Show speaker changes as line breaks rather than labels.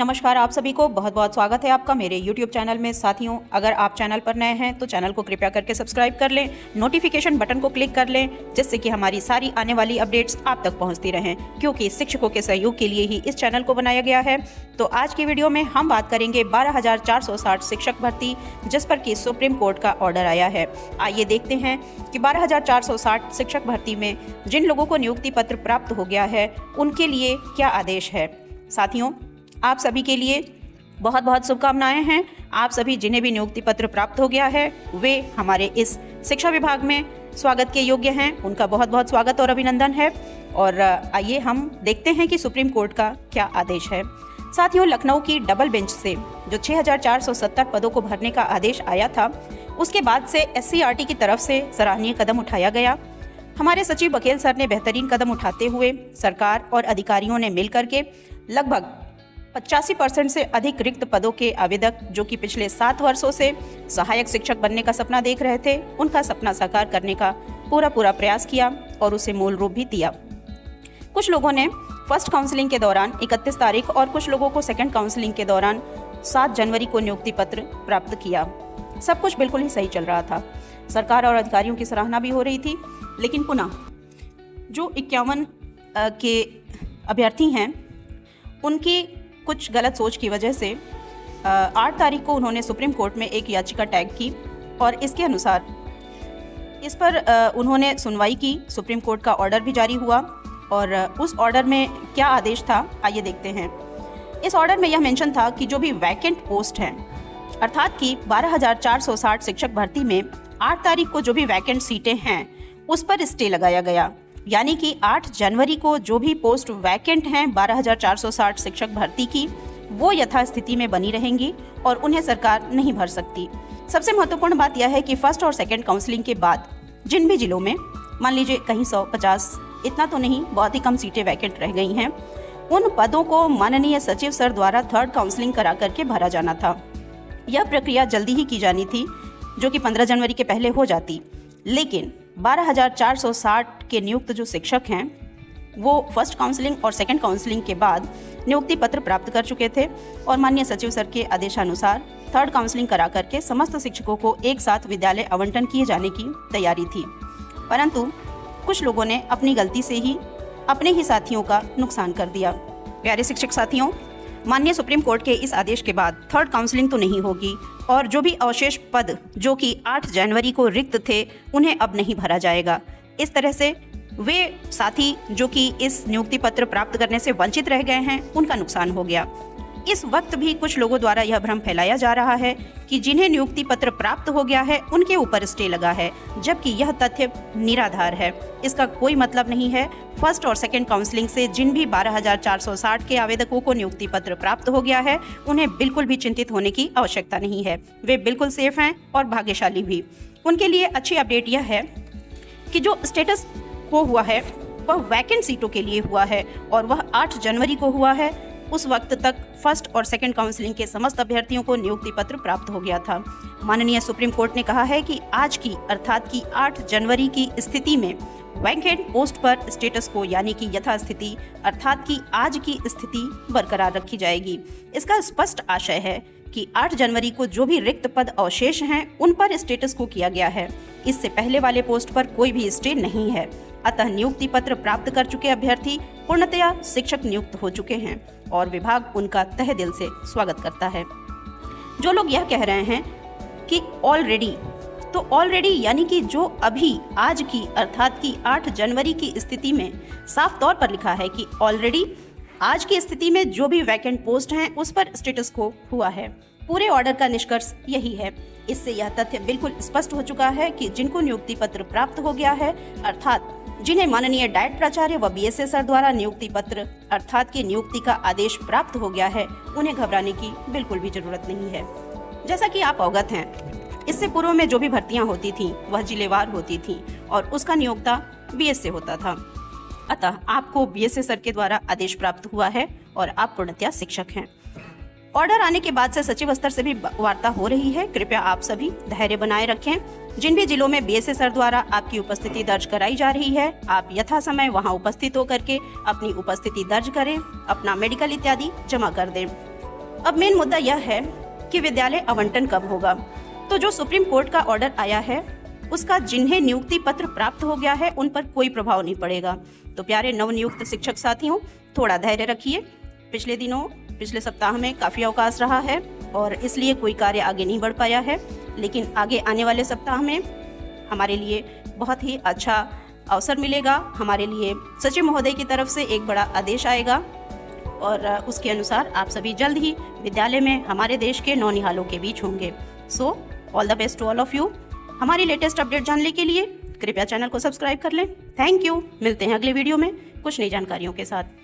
नमस्कार, आप सभी को बहुत बहुत स्वागत है आपका मेरे YouTube चैनल में। साथियों, अगर आप चैनल पर नए हैं तो चैनल को कृपया करके सब्सक्राइब कर लें, नोटिफिकेशन बटन को क्लिक कर लें, जिससे कि हमारी सारी आने वाली अपडेट्स आप तक पहुंचती रहें, क्योंकि शिक्षकों के सहयोग के लिए ही इस चैनल को बनाया गया है। तो आज की वीडियो में हम बात करेंगे 12,460 शिक्षक भर्ती, जिस पर कि सुप्रीम कोर्ट का ऑर्डर आया है। आइए देखते हैं कि 12,460 शिक्षक भर्ती में जिन लोगों को नियुक्ति पत्र प्राप्त हो गया है उनके लिए क्या आदेश है। साथियों, आप सभी के लिए बहुत बहुत शुभकामनाएं हैं। आप सभी जिन्हें भी नियुक्ति पत्र प्राप्त हो गया है वे हमारे इस शिक्षा विभाग में स्वागत के योग्य हैं। उनका बहुत बहुत स्वागत और अभिनंदन है। और आइए हम देखते हैं कि सुप्रीम कोर्ट का क्या आदेश है। साथियों, लखनऊ की डबल बेंच से जो 6,470 पदों को भरने का आदेश आया था, उसके बाद से SCRT की तरफ से सराहनीय कदम उठाया गया। हमारे सचिव बघेल सर ने बेहतरीन कदम उठाते हुए सरकार और अधिकारियों ने मिलकर के लगभग 85% से अधिक रिक्त पदों के आवेदक जो कि पिछले 7 वर्षों से सहायक शिक्षक बनने का सपना देख रहे थे, उनका सपना साकार करने का पूरा प्रयास किया और उसे मूल रूप भी दिया। कुछ लोगों ने फर्स्ट काउंसलिंग के दौरान 31 तारीख और कुछ लोगों को सेकंड काउंसलिंग के दौरान 7 जनवरी को नियुक्ति पत्र प्राप्त किया। सब कुछ बिल्कुल ही सही चल रहा था। सरकार और अधिकारियों की सराहना भी हो रही थी। लेकिन पुनः जो 51 के अभ्यर्थी हैं, उनकी कुछ गलत सोच की वजह से 8 तारीख को उन्होंने सुप्रीम कोर्ट में एक याचिका टैग की और इसके अनुसार इस पर उन्होंने सुनवाई की। सुप्रीम कोर्ट का ऑर्डर भी जारी हुआ और उस ऑर्डर में क्या आदेश था, आइए देखते हैं। इस ऑर्डर में यह मेंशन था कि जो भी वैकेंट पोस्ट हैं, अर्थात कि 12,460 शिक्षक भर्ती में 8 तारीख को जो भी वैकेंट सीटें हैं उस पर स्टे लगाया गया। यानी कि 8 जनवरी को जो भी पोस्ट वैकेंट हैं 12,460 शिक्षक भर्ती की, वो यथास्थिति में बनी रहेंगी और उन्हें सरकार नहीं भर सकती। सबसे महत्वपूर्ण बात यह है कि फर्स्ट और सेकंड काउंसलिंग के बाद जिन भी जिलों में मान लीजिए कहीं 150, इतना तो नहीं, बहुत ही कम सीटें वैकेंट रह गई हैं, उन पदों को माननीय सचिव सर द्वारा थर्ड काउंसलिंग करा करके भरा जाना था। यह प्रक्रिया जल्दी ही की जानी थी, जो कि 15 जनवरी के पहले हो जाती। लेकिन 12,460 के नियुक्त जो शिक्षक हैं वो फर्स्ट काउंसलिंग और सेकंड काउंसलिंग के बाद नियुक्ति पत्र प्राप्त कर चुके थे और माननीय सचिव सर के आदेशानुसार थर्ड काउंसलिंग करा करके समस्त शिक्षकों को एक साथ विद्यालय आवंटन किए जाने की तैयारी थी। परंतु कुछ लोगों ने अपनी गलती से ही अपने ही साथियों का नुकसान कर दिया। प्यारे शिक्षक साथियों, माननीय सुप्रीम कोर्ट के इस आदेश के बाद थर्ड काउंसलिंग तो नहीं होगी और जो भी अवशेष पद जो कि 8 जनवरी को रिक्त थे उन्हें अब नहीं भरा जाएगा। इस तरह से वे साथी जो कि इस नियुक्ति पत्र प्राप्त करने से वंचित रह गए हैं, उनका नुकसान हो गया। इस वक्त भी कुछ लोगों द्वारा यह भ्रम फैलाया जा रहा है कि जिन्हें नियुक्ति पत्र प्राप्त हो गया है उनके ऊपर स्टे लगा है, जबकि यह तथ्य निराधार है। इसका कोई मतलब नहीं है। फर्स्ट और सेकंड काउंसलिंग से जिन भी 12,460 के आवेदकों को नियुक्ति पत्र प्राप्त हो गया है, उन्हें बिल्कुल भी चिंतित होने की आवश्यकता नहीं है। वे बिल्कुल सेफ हैं और भाग्यशाली भी। उनके लिए अच्छी अपडेट यह है कि जो स्टेटस को हुआ है वह वैकेंट सीटों के लिए हुआ है और वह 8 जनवरी को हुआ है। उस वक्त तक फर्स्ट और सेकंड काउंसलिंग के समस्त अभ्यर्थियों को नियुक्ति पत्र प्राप्त हो गया था। माननीय सुप्रीम कोर्ट ने कहा है कि आज की अर्थात की 8 जनवरी की स्थिति में वैकेंट पोस्ट पर स्टेटस को यानी कि यथास्थिति अर्थात की आज की स्थिति बरकरार रखी जाएगी। इसका स्पष्ट आशय है कि 8 जनवरी को जो भी रिक्त पद अवशेष हैं उन पर स्टेटस को किया गया है। इससे पहले वाले पोस्ट पर कोई भी स्टे नहीं है। अतः नियुक्ति पत्र प्राप्त कर चुके अभ्यर्थी पूर्णतया शिक्षक नियुक्त हो चुके हैं और विभाग उनका तहे दिल से स्वागत करता है। जो लोग यह कह रहे हैं कि ऑलरेडी, तो ऑलरेडी यानी कि जो अभी आज की अर्थात की 8 जनवरी की स्थिति में साफ तौर पर लिखा है कि ऑलरेडी आज की स्थिति में जो भी वैकेंट पोस्ट हैं उस पर स्टेटस को हुआ है। पूरे ऑर्डर का निष्कर्ष यही है। इससे यह तथ्य बिल्कुल स्पष्ट हो चुका है कि जिनको नियुक्ति पत्र प्राप्त हो गया है, अर्थात जिन्हें माननीय डायट प्राचार्य व BSA सर द्वारा नियुक्ति पत्र अर्थात की नियुक्ति का आदेश प्राप्त हो गया है, उन्हें घबराने की बिल्कुल भी जरूरत नहीं है। जैसा कि आप अवगत हैं, इससे पूर्व में जो भी भर्तियां होती थीं वह जिलेवार होती थीं और उसका नियोक्ता BSA होता था। अतः आपको BSA सर के द्वारा आदेश प्राप्त हुआ है और आप पूर्णतया शिक्षक हैं। ऑर्डर आने के बाद से सचिव स्तर से भी वार्ता हो रही है। कृपया आप सभी धैर्य बनाए रखें। जिन भी जिलों में BSA सर द्वारा आपकी उपस्थिति दर्ज कराई जा रही है, आप यथा समय वहां उपस्थित होकर के अपनी उपस्थिति दर्ज करें, अपना मेडिकल इत्यादि जमा कर दें। अब मेन मुद्दा यह है कि विद्यालय आवंटन कब होगा। तो जो सुप्रीम कोर्ट का ऑर्डर आया है उसका जिन्हें नियुक्ति पत्र प्राप्त हो गया है उन पर कोई प्रभाव नहीं पड़ेगा। तो प्यारे नवनियुक्त शिक्षक साथियों, थोड़ा धैर्य रखिए। पिछले सप्ताह में काफ़ी अवकाश रहा है और इसलिए कोई कार्य आगे नहीं बढ़ पाया है, लेकिन आगे आने वाले सप्ताह में हमारे लिए बहुत ही अच्छा अवसर मिलेगा। हमारे लिए सचिव महोदय की तरफ से एक बड़ा आदेश आएगा और उसके अनुसार आप सभी जल्द ही विद्यालय में हमारे देश के नौनिहालों के बीच होंगे। So all the best to all of you. हमारी लेटेस्ट अपडेट जानने के लिए कृपया चैनल को सब्सक्राइब कर लें। Thank you. मिलते हैं अगले वीडियो में कुछ नई जानकारियों के साथ।